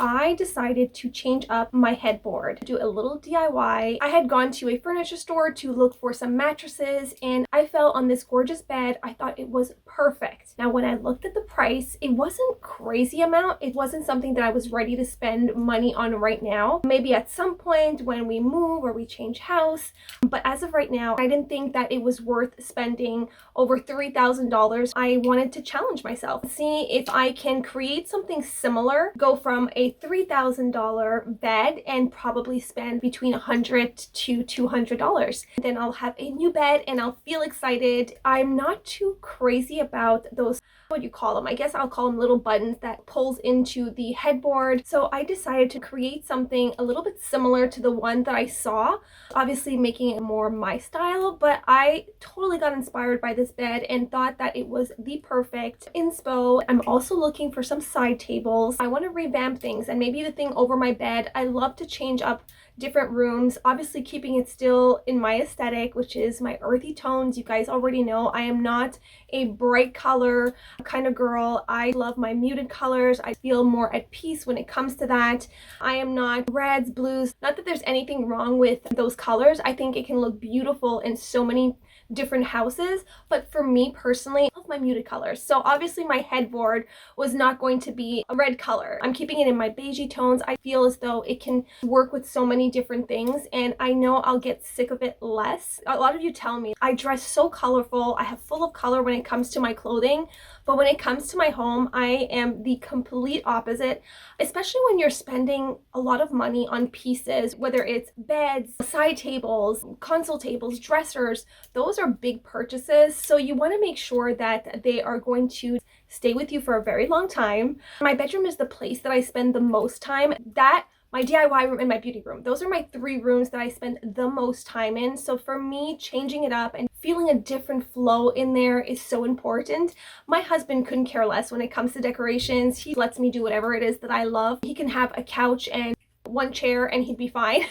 I decided to change up my headboard, do a little DIY. I had gone to a furniture store to look for some mattresses and I fell on this gorgeous bed. I thought it was perfect. Now, when I looked at the price, it wasn't crazy amount. It wasn't something that I was ready to spend money on right now. Maybe at some point when we move or we change house. But as of right now, I didn't think that it was worth spending over $3,000. I wanted to challenge myself, see if I can create something similar, go from a $3,000 bed and probably spend between $100 to $200. Then I'll have a new bed and I'll feel excited. I'm not too crazy about those, what do you call them? I guess I'll call them little buttons that pulls into the headboard. So I decided to create something a little bit similar to the one that I saw, obviously making it more my style, but I totally got inspired by this bed and thought that it was the perfect inspo. I'm also looking for some side tables. I want to revamp things and maybe the thing over my bed. I love to change up different rooms, obviously keeping it still in my aesthetic, which is my earthy tones. You guys already know I am not a bright color kind of girl. I love my muted colors. I feel more at peace when it comes to that. I am not reds, blues. Not that there's anything wrong with those colors. I think it can look beautiful in so many different houses, but for me personally, I love my muted colors. So obviously my headboard was not going to be a red color. I'm keeping it in my beigey tones. I feel as though it can work with so many different things and I know I'll get sick of it less. A lot of you tell me I dress so colorful. I have full of color when it comes to my clothing, but when it comes to my home, I am the complete opposite, especially when you're spending a lot of money on pieces, whether it's beds, side tables, console tables, dressers. Those are big purchases, so you want to make sure that they are going to stay with you for a very long time. My bedroom is the place that I spend the most time. That, my DIY room, and my beauty room. Those are my 3 rooms that I spend the most time in. So for me, changing it up and feeling a different flow in there is so important. My husband couldn't care less when it comes to decorations. He lets me do whatever it is that I love. He can have a couch and 1 chair and he'd be fine.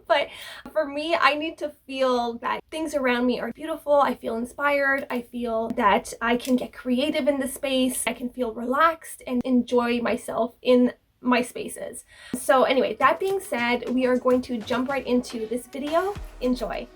But for me, I need to feel that things around me are beautiful. I feel inspired. I feel that I can get creative in the space. I can feel relaxed and enjoy myself in my spaces. So anyway, that being said, we are going to jump right into this video. Enjoy.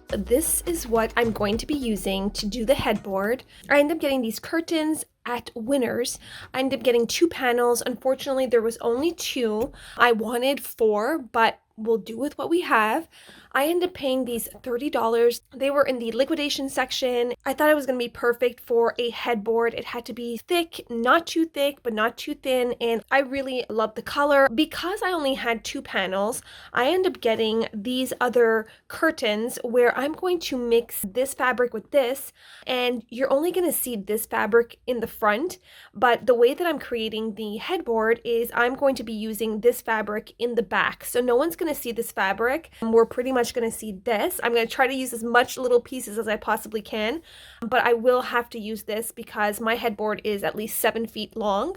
This is what I'm going to be using to do the headboard. I ended up getting these curtains at Winners. I ended up getting 2 panels. Unfortunately, there was only 2. I wanted 4, but we'll do with what we have. I ended up paying these $30. They were in the liquidation section. I thought it was going to be perfect for a headboard. It had to be thick, not too thick, but not too thin. And I really love the color. Because I only had 2 panels, I ended up getting these other curtains where I'm going to mix this fabric with this. And you're only going to see this fabric in the front. But the way that I'm creating the headboard is I'm going to be using this fabric in the back. So no one's going to see this fabric. We're pretty much going to see this. I'm going to try to use as much little pieces as I possibly can, but I will have to use this because my headboard is at least 7 feet long.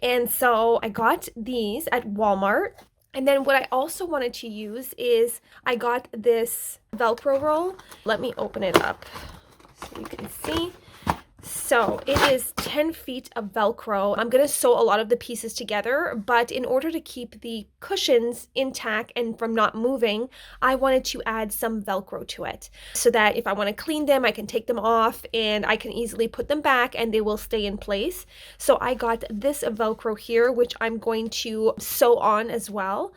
And so I got these at Walmart. And then what I also wanted to use is I got this Velcro roll. Let me open it up so you can see. So it is 10 feet of Velcro. I'm going to sew a lot of the pieces together, but in order to keep the cushions intact and from not moving, I wanted to add some Velcro to it so that if I want to clean them, I can take them off and I can easily put them back and they will stay in place. So I got this Velcro here, which I'm going to sew on as well.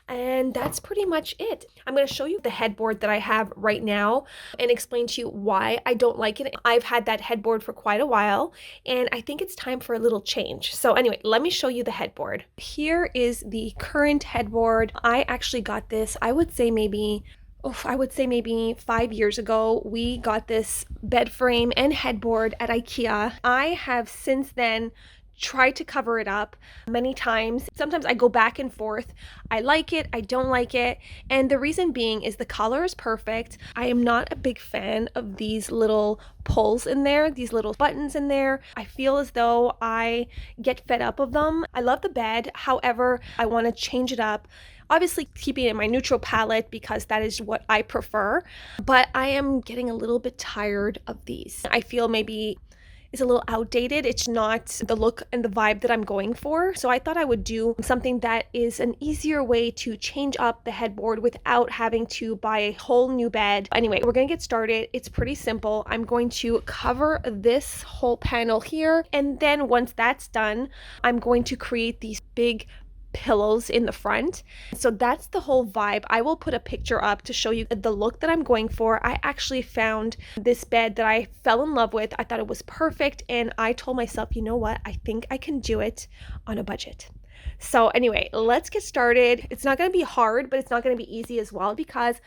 And that's pretty much it. I'm going to show you the headboard that I have right now and explain to you why I don't like it. I've had that headboard for quite a while and I think it's time for a little change. So anyway, let me show you the headboard. Here is the current headboard. I actually got this, I would say maybe 5 years ago. We got this bed frame and headboard at IKEA. I have since then tried to cover it up many times. Sometimes I go back and forth. I like it, I don't like it. And the reason being is the color is perfect. I am not a big fan of these little pulls in there, these little buttons in there. I feel as though I get fed up of them. I love the bed. However, I want to change it up. Obviously keeping it in my neutral palette because that is what I prefer. But I am getting a little bit tired of these. I feel maybe is a little outdated. It's not the look and the vibe that I'm going for. So I thought I would do something that is an easier way to change up the headboard without having to buy a whole new bed. Anyway, we're gonna get started. It's pretty simple. I'm going to cover this whole panel here, and then once that's done, I'm going to create these big pillows in the front. So that's the whole vibe. I will put a picture up to show you the look that I'm going for. I actually found this bed that I fell in love with. I thought it was perfect, and I told myself, you know what, I think I can do it on a budget. So anyway, let's get started. It's not going to be hard, but it's not going to be easy as well, because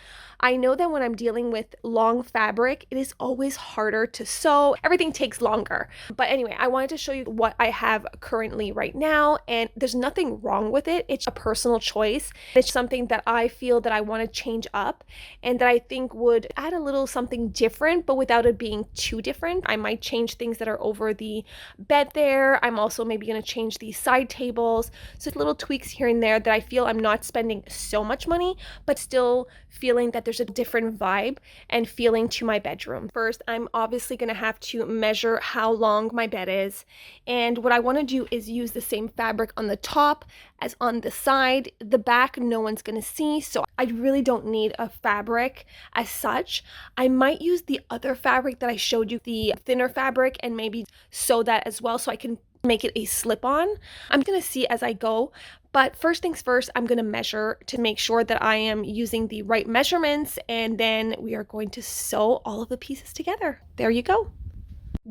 I know that when I'm dealing with long fabric, it is always harder to sew. Everything takes longer. But anyway, I wanted to show you what I have currently right now, and there's nothing wrong with it. It's a personal choice. It's something that I feel that I want to change up and that I think would add a little something different, but without it being too different. I might change things that are over the bed there. I'm also maybe going to change these side tables. So little tweaks here and there that I feel I'm not spending so much money, but still feeling that there's a different vibe and feeling to my bedroom. First, I'm obviously going to have to measure how long my bed is. And what I want to do is use the same fabric on the top as on the side. The back, no one's going to see. So I really don't need a fabric as such. I might use the other fabric that I showed you, the thinner fabric, and maybe sew that as well so I can make it a slip-on. I'm gonna see as I go, but first things first, I'm gonna measure to make sure that I am using the right measurements, and then we are going to sew all of the pieces together. There you go.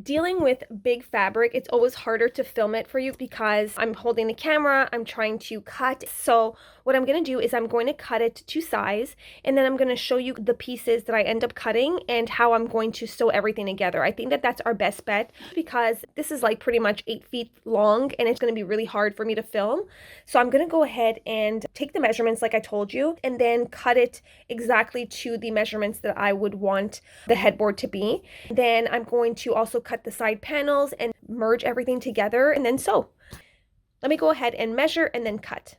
Dealing with big fabric, it's always harder to film it for you because I'm holding the camera, I'm trying to cut. So what I'm going to do is I'm going to cut it to size, and then I'm going to show you the pieces that I end up cutting and how I'm going to sew everything together. I think that that's our best bet because this is like pretty much 8 feet long and it's going to be really hard for me to film. So I'm going to go ahead and take the measurements like I told you and then cut it exactly to the measurements that I would want the headboard to be. Then I'm going to also cut the side panels and merge everything together and then sew. Let me go ahead and measure and then cut.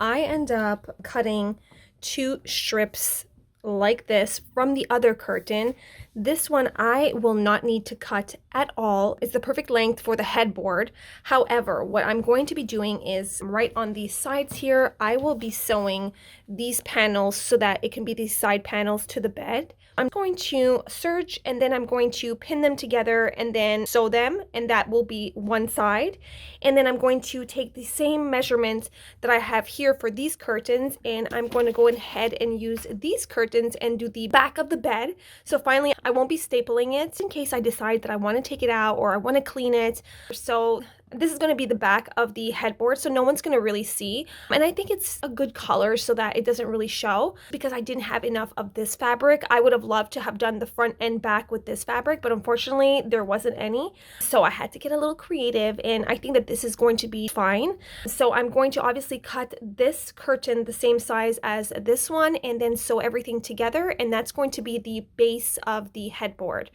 I end up cutting 2 strips like this from the other curtain. This one I will not need to cut at all. It's the perfect length for the headboard. However, what I'm going to be doing is right on these sides here, I will be sewing these panels so that it can be these side panels to the bed. I'm going to serge and then I'm going to pin them together and then sew them, and that will be one side. And then I'm going to take the same measurements that I have here for these curtains, and I'm going to go ahead and use these curtains and do the back of the bed. So finally, I won't be stapling it in case I decide that I want to take it out or I want to clean it. So this is going to be the back of the headboard, so no one's going to really see. And I think it's a good color so that it doesn't really show, because I didn't have enough of this fabric. I would have loved to have done the front and back with this fabric, but unfortunately there wasn't any. So I had to get a little creative, and I think that this is going to be fine. So I'm going to obviously cut this curtain the same size as this one and then sew everything together, and that's going to be the base of the headboard.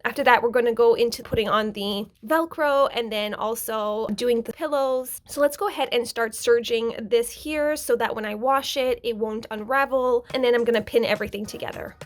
After that, we're going to go into putting on the Velcro and then also doing the pillows. So let's go ahead and start serging this here so that when I wash it, it won't unravel. And then I'm going to pin everything together.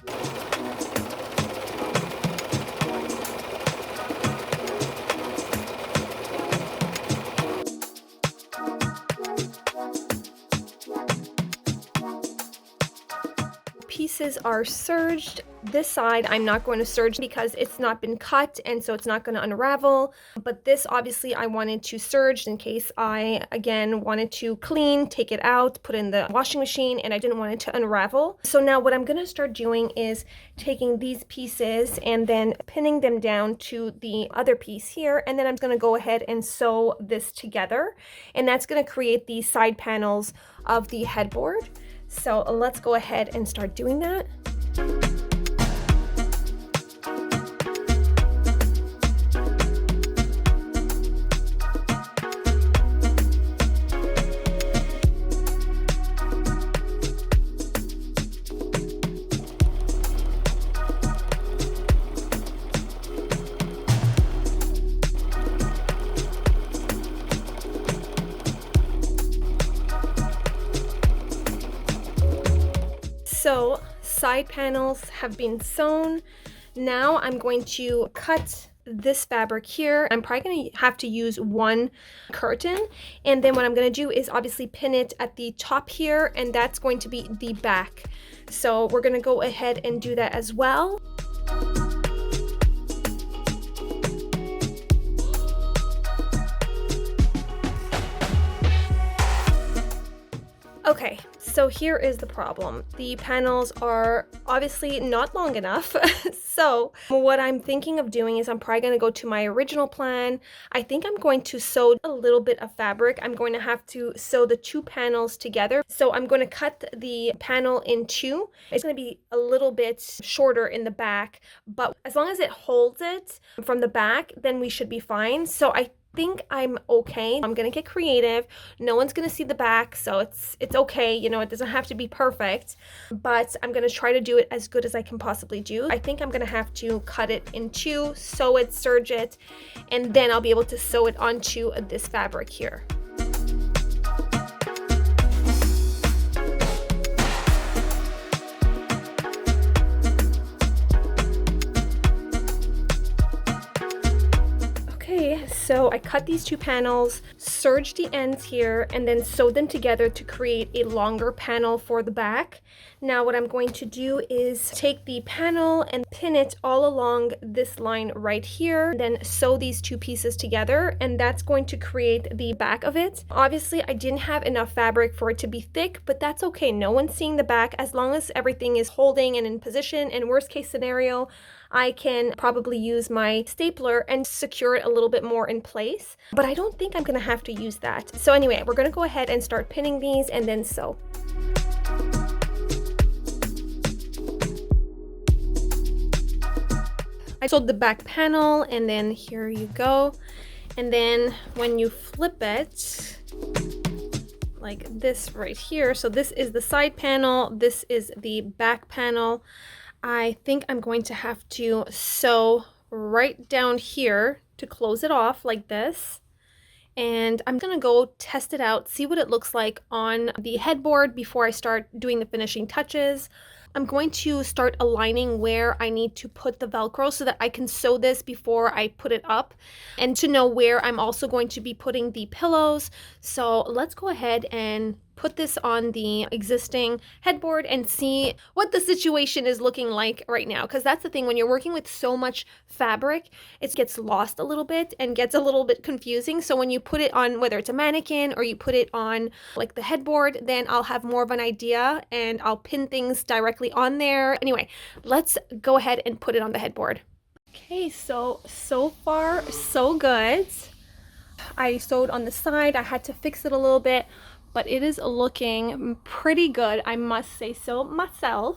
Pieces are serged. This side I'm not going to serge because it's not been cut, and so it's not going to unravel. But this obviously I wanted to serge in case I again wanted to clean, take it out, put in the washing machine, and I didn't want it to unravel. So now what I'm going to start doing is taking these pieces and then pinning them down to the other piece here, and then I'm going to go ahead and sew this together, and that's going to create the side panels of the headboard. So let's go ahead and start doing that. So side panels have been sewn. Now I'm going to cut this fabric here. I'm probably going to have to use one curtain, and then what I'm going to do is obviously pin it at the top here, and that's going to be the back. So we're going to go ahead and do that as well. Okay, so here is the problem. The panels are obviously not long enough. So what I'm thinking of doing is I'm probably going to go to my original plan. I think I'm going to sew a little bit of fabric. I'm going to have to sew the two panels together. So I'm going to cut the panel in two. It's going to be a little bit shorter in the back, but as long as it holds it from the back, then we should be fine. So I think I'm okay. I'm gonna get creative. No one's gonna see the back, so it's okay. You know, it doesn't have to be perfect, but I'm gonna try to do it as good as I can possibly do. I think I'm gonna have to cut it in two, sew it, serge it, and then I'll be able to sew it onto this fabric here. So I cut these two panels, serged the ends here, and then sewed them together to create a longer panel for the back. Now what I'm going to do is take the panel and pin it all along this line right here, then sew these two pieces together, and that's going to create the back of it. Obviously I didn't have enough fabric for it to be thick, but that's okay. No one's seeing the back as long as everything is holding and in position. And worst case scenario, I can probably use my stapler and secure it a little bit more in place, but I don't think I'm gonna have to use that. So anyway, we're gonna go ahead and start pinning these and then sew. I sewed the back panel, and then here you go. And then when you flip it, like this right here, so this is the side panel, this is the back panel. I think I'm going to have to sew right down here to close it off like this. And I'm gonna go test it out, see what it looks like on the headboard before I start doing the finishing touches. I'm going to start aligning where I need to put the Velcro so that I can sew this before I put it up, and to know where I'm also going to be putting the pillows. So let's go ahead and put this on the existing headboard and see what the situation is looking like right now, because that's the thing, when you're working with so much fabric, it gets lost a little bit and gets a little bit confusing. So when you put it on, whether it's a mannequin or you put it on like the headboard, then I'll have more of an idea and I'll pin things directly on there. Anyway, let's go ahead and put it on the headboard. Okay, so far so good. I sewed on the side. I had to fix it a little bit, but it is looking pretty good, I must say so myself.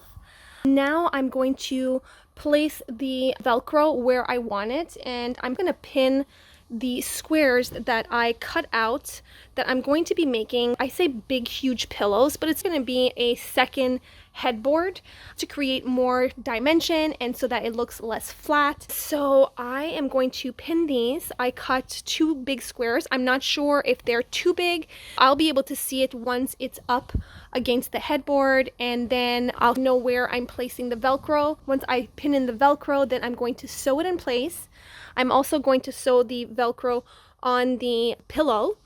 Now I'm going to place the Velcro where I want it, and I'm going to pin the squares that I cut out that I'm going to be making, I say big huge pillows, but it's going to be a second headboard to create more dimension and so that it looks less flat. So I am going to pin these. I cut two big squares. I'm not sure if they're too big. I'll be able to see it once it's up against the headboard, and then I'll know where I'm placing the Velcro. Once I pin in the Velcro, then I'm going to sew it in place. I'm also going to sew the Velcro on the pillow,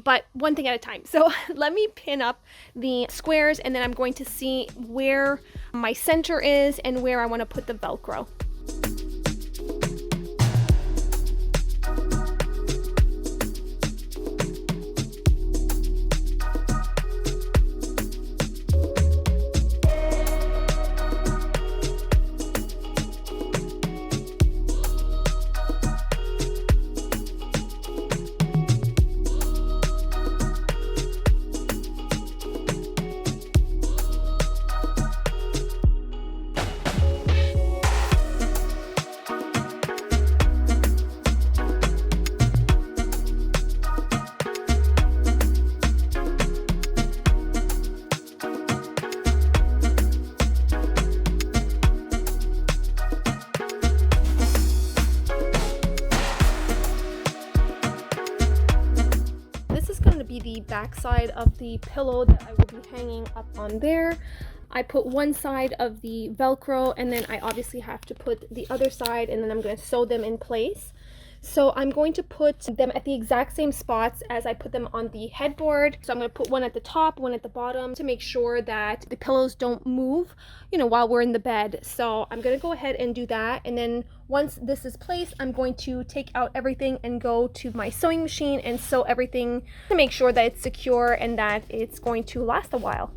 but one thing at a time. So let me pin up the squares, and then I'm going to see where my center is and where I want to put the Velcro. The back side of the pillow that I will be hanging up on there. I put one side of the Velcro, and then I obviously have to put the other side, and then I'm going to sew them in place. So I'm going to put them at the exact same spots as I put them on the headboard. So I'm going to put one at the top, one at the bottom to make sure that the pillows don't move, while we're in the bed. So I'm going to go ahead and do that. And then once this is placed, I'm going to take out everything and go to my sewing machine and sew everything to make sure that it's secure and that it's going to last a while.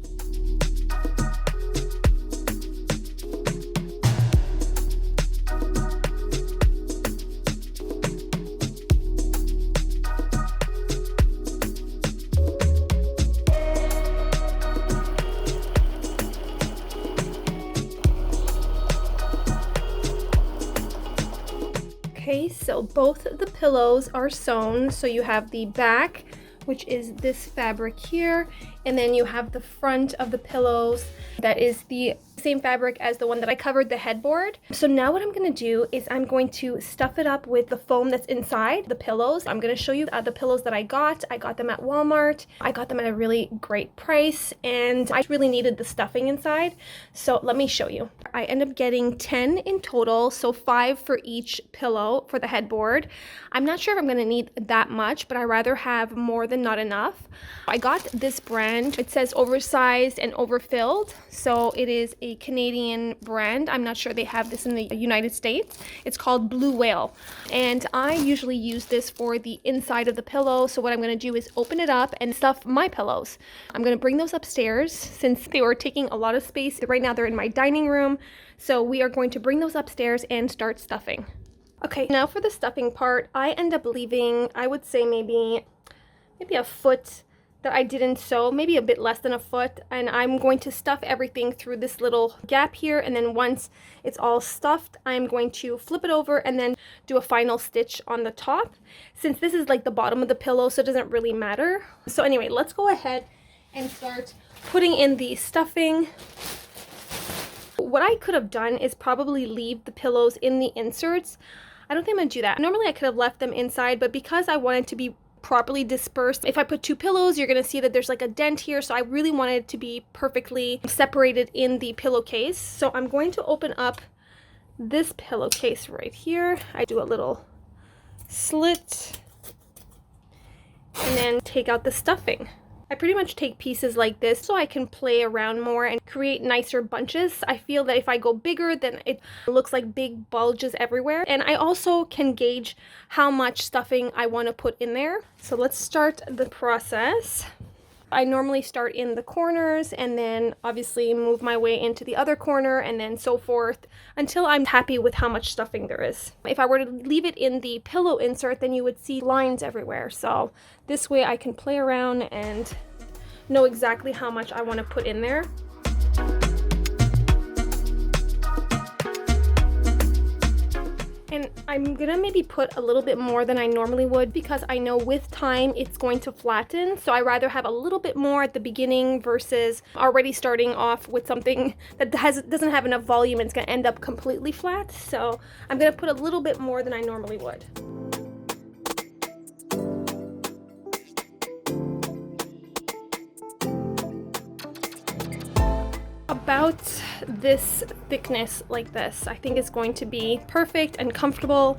Okay, so both the pillows are sewn. So you have the back, which is this fabric here, and then you have the front of the pillows that is the same fabric as the one that I covered the headboard. So now what I'm going to do is I'm going to stuff it up with the foam that's inside the pillows. I'm going to show you the pillows that I got. I got them at Walmart. I got them at a really great price, and I really needed the stuffing inside. So let me show you. I end up getting 10 in total, so 5 for each pillow for the headboard. I'm not sure if I'm going to need that much, but I rather have more than not enough. I got this brand. It says oversized and overfilled, so it is a Canadian brand. I'm not sure they have this in the United States. It's called Blue Whale, and I usually use this for the inside of the pillow. So what I'm going to do is open it up and stuff my pillows. I'm going to bring those upstairs since they were taking a lot of space. Right now they're in my dining room, so we are going to bring those upstairs and start stuffing. Okay, now for the stuffing part, I end up leaving, I would say maybe a foot that I didn't sew, maybe a bit less than a foot, and I'm going to stuff everything through this little gap here, and then once it's all stuffed, I'm going to flip it over and then do a final stitch on the top, since this is like the bottom of the pillow, so it doesn't really matter. So anyway, let's go ahead and start putting in the stuffing. What I could have done is probably leave the pillows in the inserts. I don't think I'm gonna do that. Normally I could have left them inside, but because I wanted to be properly dispersed, if I put 2 pillows, you're gonna see that there's like a dent here, so I really wanted it to be perfectly separated in the pillowcase. So I'm going to open up this pillowcase right here. I do a little slit and then take out the stuffing. I pretty much take pieces like this so I can play around more and create nicer bunches. I feel that if I go bigger, then it looks like big bulges everywhere. And I also can gauge how much stuffing I want to put in there. So let's start the process. I normally start in the corners and then obviously move my way into the other corner and then so forth until I'm happy with how much stuffing there is. If I were to leave it in the pillow insert, then you would see lines everywhere. So this way I can play around and know exactly how much I want to put in there. And I'm gonna maybe put a little bit more than I normally would because I know with time it's going to flatten. So I rather have a little bit more at the beginning versus already starting off with something that doesn't have enough volume and it's gonna end up completely flat. So I'm gonna put a little bit more than I normally would. About this thickness like this, I think is going to be perfect and comfortable.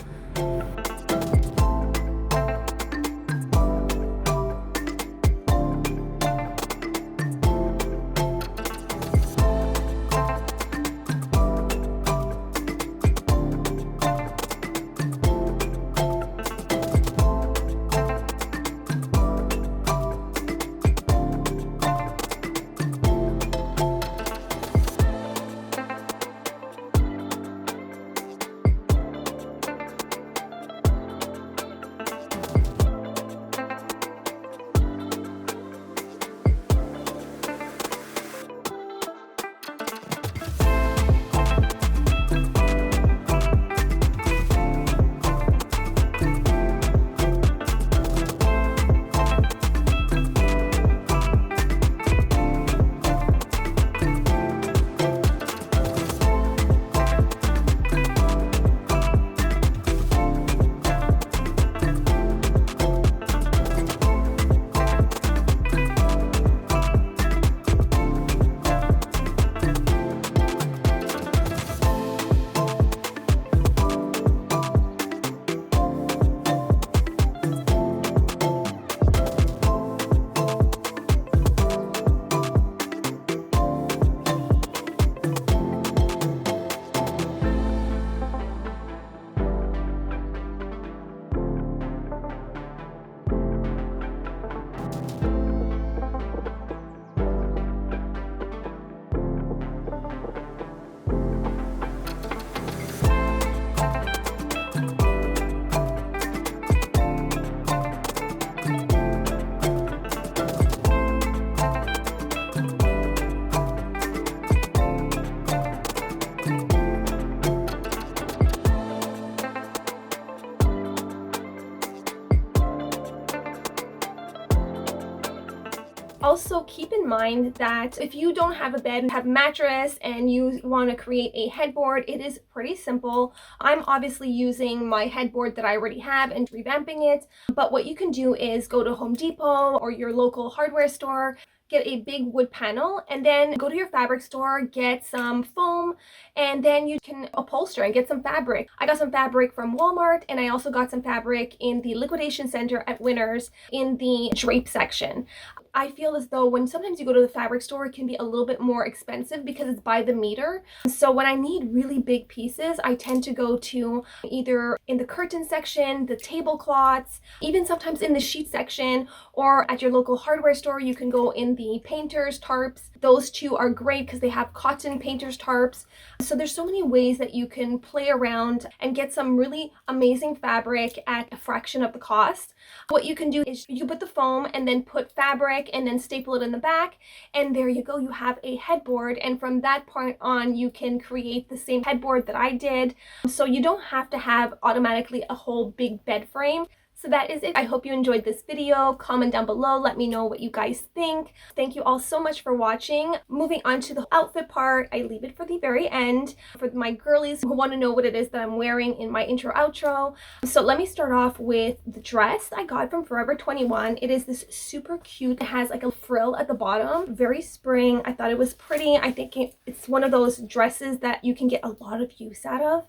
Also, keep in mind that if you don't have a bed, have a mattress, and you want to create a headboard, it is pretty simple. I'm obviously using my headboard that I already have and revamping it, but what you can do is go to Home Depot or your local hardware store, get a big wood panel, and then go to your fabric store, get some foam, and then you can upholster and get some fabric. I got some fabric from Walmart, and I also got some fabric in the liquidation center at Winners in the drape section. I feel as though when sometimes you go to the fabric store, it can be a little bit more expensive because it's by the meter. So when I need really big pieces, I tend to go to either in the curtain section, the tablecloths, even sometimes in the sheet section, or at your local hardware store, you can go in the painters tarps. Those two are great because they have cotton painters tarps. So there's so many ways that you can play around and get some really amazing fabric at a fraction of the cost. What you can do is you put the foam and then put fabric and then staple it in the back, and there you go, you have a headboard. And from that point on, you can create the same headboard that I did, so you don't have to have automatically a whole big bed frame. So that is it. I hope you enjoyed this video. Comment down below, let me know what you guys think. Thank you all so much for watching. Moving on to the outfit part, I leave it for the very end for my girlies who want to know what it is that I'm wearing in my intro outro. So let me start off with the dress I got from Forever 21. It is this super cute, it has like a frill at the bottom, very spring. I thought it was pretty. I think it's one of those dresses that you can get a lot of use out of.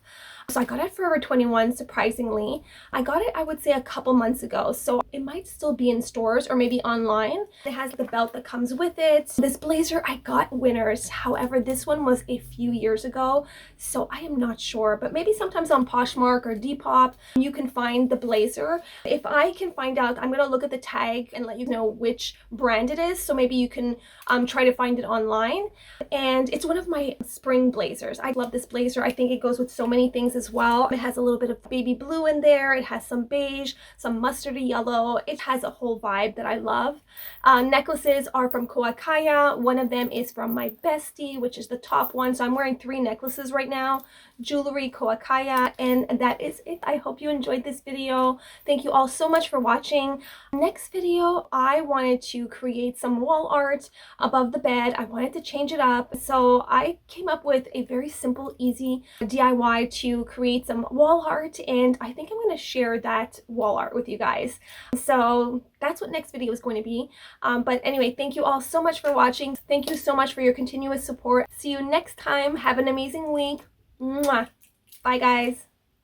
So I got it at Forever 21, surprisingly. I got it, I would say, a couple months ago, so it might still be in stores or maybe online. It has the belt that comes with it. This blazer I got Winners, however this one was a few years ago, so I am not sure, but maybe sometimes on Poshmark or Depop you can find the blazer. If I can find out, I'm gonna look at the tag and let you know which brand it is, so maybe you can try to find it online. And it's one of my spring blazers. I love this blazer. I think it goes with so many things as well. It has a little bit of baby blue in there, it has some beige, some mustardy yellow. It has a whole vibe that I love. Necklaces are from Koakaya. One of them is from my bestie, which is the top one, so I'm wearing 3 necklaces right now. Jewelry, Koakaya, and that is it. I hope you enjoyed this video. Thank you all so much for watching. Next video, I wanted to create some wall art above the bed. I wanted to change it up, so I came up with a very simple, easy DIY to create some wall art, and I think I'm going to share that wall art with you guys. So that's what next video is going to be. But anyway, thank you all so much for watching. Thank you so much for your continuous support. See you next time. Have an amazing week. Mwah. Bye guys.